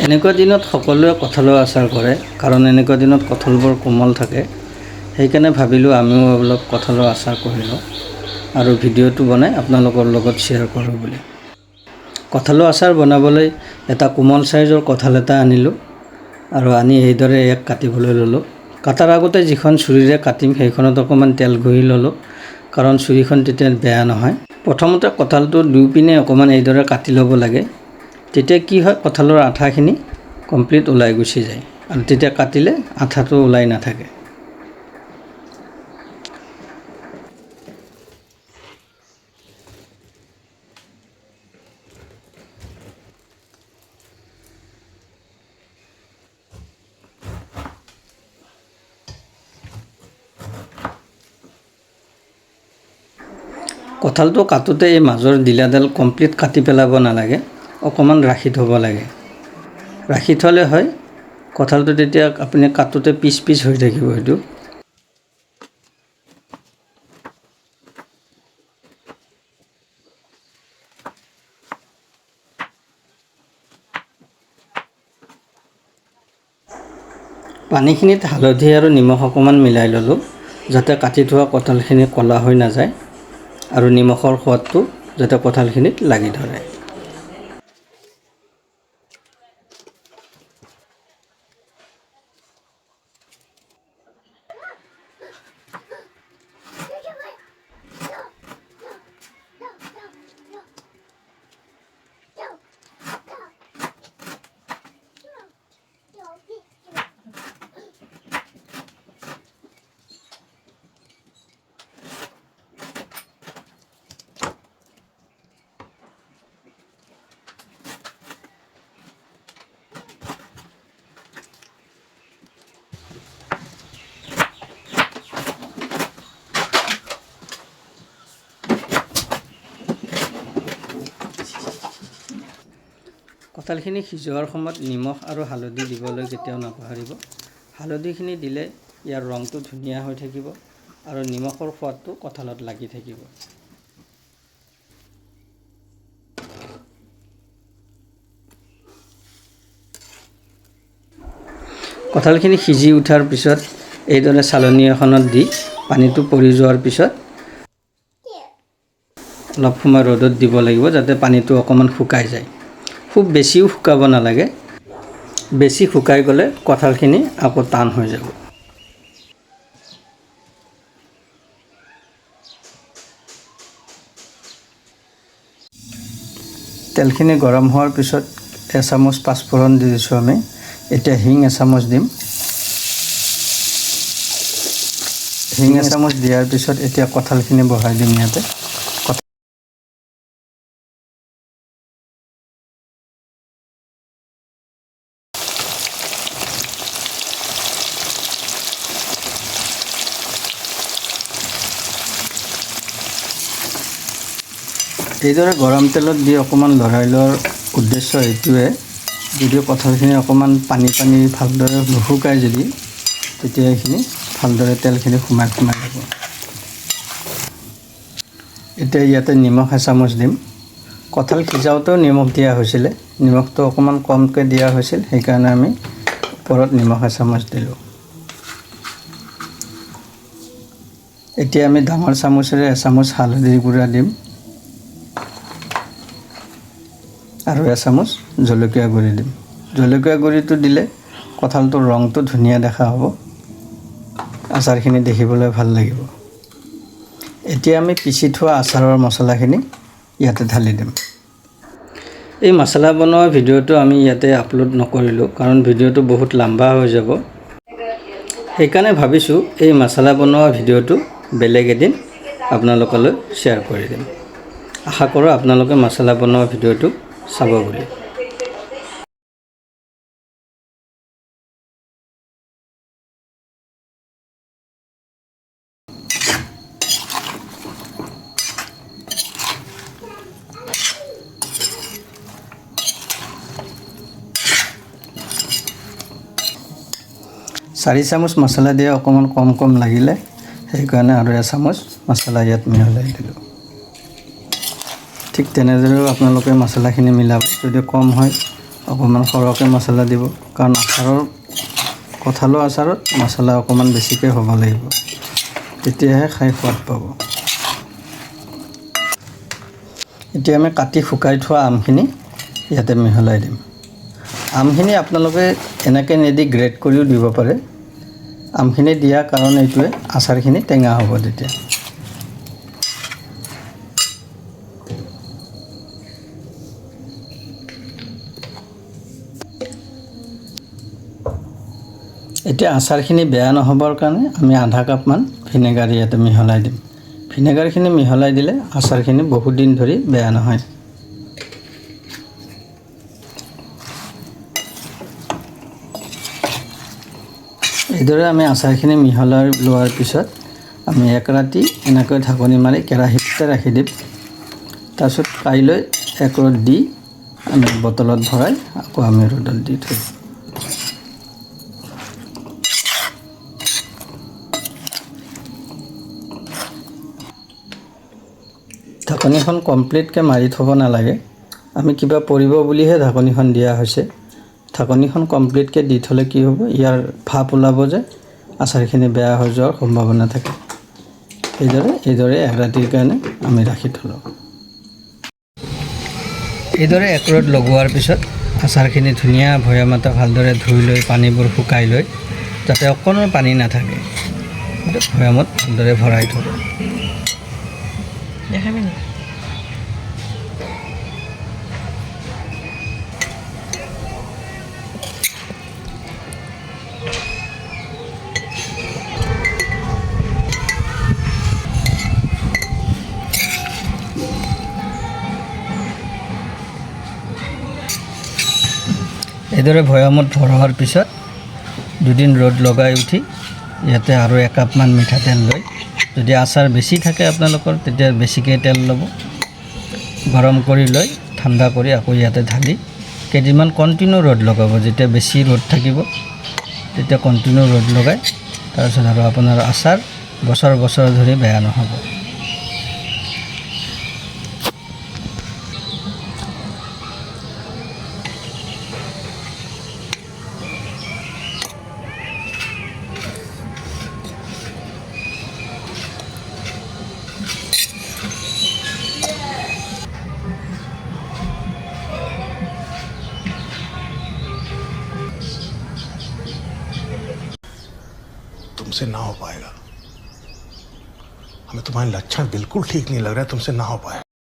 এনেকুৱা দিনত সকলোৱে কঁঠালৰ আচাৰ কৰে, কাৰণ এনেকুৱা দিনত কঁঠালবোৰ কোমল থাকে। সেইকাৰণে ভাবিলোঁ আমিও অলপ কঁঠালৰ আচাৰ কৰি লওঁ আৰু ভিডিঅ'টো বনাই আপোনালোকৰ লগত শ্বেয়াৰ কৰোঁ বুলি। কঁঠালৰ আচাৰ বনাবলৈ এটা কোমল চাইজৰ কঁঠাল এটা আনিলোঁ আৰু আনি এইদৰে ইয়াক কাটিবলৈ ল'লোঁ। কাটাৰ আগতে যিখন ছুৰীৰে কাটিম সেইখনত অকণমান তেল ঘঁহি ল'লোঁ, কাৰণ ছুৰীখন তেতিয়া বেয়া নহয়। প্ৰথমতে কঁঠালটো দুয়োপিনে অকণমান এইদৰে কাটি ল'ব লাগে। তেতিয়া কি হয়, কঁঠালৰ আঠাখিনি কমপ্লিট ওলাই গুচি যায় আৰু তেতিয়া কাটিলে আঠাটো ওলাই নাথাকে। কঁঠালটো কাটোতে এই মাজৰ ডিলাডাল কমপ্লিট কাটি পেলাব নালাগে, অকণমান ৰাখি থ'ব লাগে। ৰাখি থ'লে হয় কঁঠালটো তেতিয়া আপুনি কাটোতে পিচ পিচ হৈ থাকিব। সেইটো পানীখিনিত হালধি আৰু নিমখ অকণমান মিলাই ল'লোঁ, যাতে কাটি থোৱা কঁঠালখিনি ক'লা হৈ নাযায় আৰু নিমখৰ সোৱাদটো যাতে কঁঠালখিনিত লাগি ধৰে। কঁঠালখিনি সিজোৱাৰ সময়ত নিমখ আৰু হালধি দিবলৈ কেতিয়াও নাপাহৰিব। হালধিখিনি দিলে ইয়াৰ ৰংটো ধুনীয়া হৈ থাকিব আৰু নিমখৰ সোৱাদটো কঁঠালত লাগি থাকিব। কঁঠালখিনি সিজি উঠাৰ পিছত এইদৰে চালনী এখনত দি পানীটো পৰি যোৱাৰ পিছত অলপ সময় ৰ'দত দিব লাগিব, যাতে পানীটো অকণমান শুকাই যায়। খুব বেছিও শুকাব নালাগে, বেছি শুকাই গ'লে কঁঠালখিনি আকৌ টান হৈ যাব। তেলখিনি গৰম হোৱাৰ পিছত এচামুচ পাঁচফোৰণ দি দিছোঁ আমি। এতিয়া হিং এচামুচ দিম। হিং এচামুচ দিয়াৰ পিছত এতিয়া কঁঠালখিনি বহাই দিম ইয়াতে। এইদৰে গৰম তেলত দি অকণমান লৰাই লোৱাৰ উদ্দেশ্য এইটোৱে, যদিও কঁঠালখিনি অকণমান পানী ভালদৰে নুশুকাই যদি, তেতিয়া এইখিনি ভালদৰে তেলখিনি সোমাই যাব। এতিয়া ইয়াতে নিমখ এচামুচ দিম। কঁঠাল সিজাওঁতেও নিমখ দিয়া হৈছিলে, নিমখটো অকণমান কমকৈ দিয়া হৈছিল, সেইকাৰণে আমি ওপৰত নিমখ এচামুচ দিলোঁ। এতিয়া আমি ডাঙৰ চামুচেৰে এচামুচ হালধিৰ গুড়া দিম আৰু এচামুচ জলকীয়া গুড়ি দিম। জলকীয়া গুড়িটো দিলে কঁঠালটোৰ ৰংটো ধুনীয়া দেখা হ'ব, আচাৰখিনি দেখিবলৈ ভাল লাগিব। এতিয়া আমি পিচি থোৱা আচাৰৰ মছলাখিনি ইয়াতে ঢালি দিম। এই মছলা বনোৱা ভিডিঅ'টো আমি ইয়াতে আপলোড নকৰিলোঁ, কাৰণ ভিডিঅ'টো বহুত লম্বা হৈ যাব। সেইকাৰণে ভাবিছোঁ এই মছলা বনোৱা ভিডিঅ'টো বেলেগ এদিন আপোনালোকলৈ শ্বেয়াৰ কৰি দিম। আশা কৰোঁ আপোনালোকে মছলা বনোৱা ভিডিঅ'টো চাব বুলি। চাৰি চামুচ মছলা দিয়া অকণমান কম লাগিলে, সেইকাৰণে আৰু এচামুচ মছলা ইয়াত মিহলাই দিলোঁ। ঠিক তেনেদৰেও আপোনালোকে মছলাখিনি মিলাব, যদি কম হয় অকণমান সৰহকৈ মছলা দিব, কাৰণ কঁঠালৰ আচাৰত মছলা অকণমান বেছিকৈ হ'ব লাগিব, তেতিয়াহে খাই সোৱাদ পাব। এতিয়া আমি কাটি শুকাই থোৱা আমখিনি ইয়াতে মিহলাই দিম। আমখিনি আপোনালোকে এনেকৈ নিদি গ্ৰেট কৰিও দিব পাৰে। আমখিনি দিয়াৰ কাৰণ এইটোৱে, আচাৰখিনি টেঙা হ'ব তেতিয়া। এতিয়া আচাৰখিনি বেয়া নহ'বৰ কাৰণে আমি আধা কাপমান ভিনেগাৰ ইয়াতে মিহলাই দিম। ভিনেগাৰখিনি মিহলাই দিলে আচাৰখিনি বহুত দিন ধৰি বেয়া নহয়। এইদৰে আমি আচাৰখিনি মিহলাই লোৱাৰ পিছত আমি এক ৰাতি এনেকৈ ঢাকনি মাৰি কেৰাহীতে ৰাখি দিম। তাৰপিছত কাইলৈ এক ৰ'দ দি আমি বটলত ভৰাই আকৌ আমি ৰ'দত দি থৈ দিম। ঢাকনিখন কমপ্লিটকৈ মাৰি থ'ব নালাগে, আমি কিবা পৰিব বুলিহে ঢাকনিখন দিয়া হৈছে। ঢাকনিখন কমপ্লিটকৈ দি থ'লে কি হ'ব, ইয়াৰ ভাপ ওলাব যে আচাৰখিনি বেয়া হৈ যোৱাৰ সম্ভাৱনা থাকে। এইদৰে এক ৰাতিৰ কাৰণে আমি ৰাখি থ'লোঁ। এইদৰে এক ৰ'দ লগোৱাৰ পিছত আচাৰখিনি ধুনীয়া ভৈয়াম এটা ভালদৰে ধুই লৈ পানীবোৰ শুকাই লৈ, যাতে অকণো পানী নাথাকে, ভৈয়ামত ভালদৰে ভৰাই থ'ব। দেখাবি নি? এইদৰে ভৈয়ামত ভৰোৱাৰ পিছত দুদিন ৰ'দ লগাই উঠি ইয়াতে আৰু একাপমান মিঠাতেল লৈ, যদি আচাৰ বেছি থাকে আপোনালোকৰ তেতিয়া বেছিকৈ তেল ল'ব, গৰম কৰি লৈ ঠাণ্ডা কৰি আকৌ ইয়াতে ঢালি কেইদিনমান কণ্টিনিউ ৰ'দ লগাব। যেতিয়া বেছি ৰ'দ থাকিব তেতিয়া কণ্টিনিউ ৰ'দ লগাই, তাৰপিছত আৰু আপোনাৰ আচাৰ বছৰ বছৰ ধৰি বেয়া নহ'ব। तुमसे ना हो पाएगा, हमें तुम्हारे लक्षण बिल्कुल ठीक नहीं लग रहा है, तुमसे ना हो पाएगा।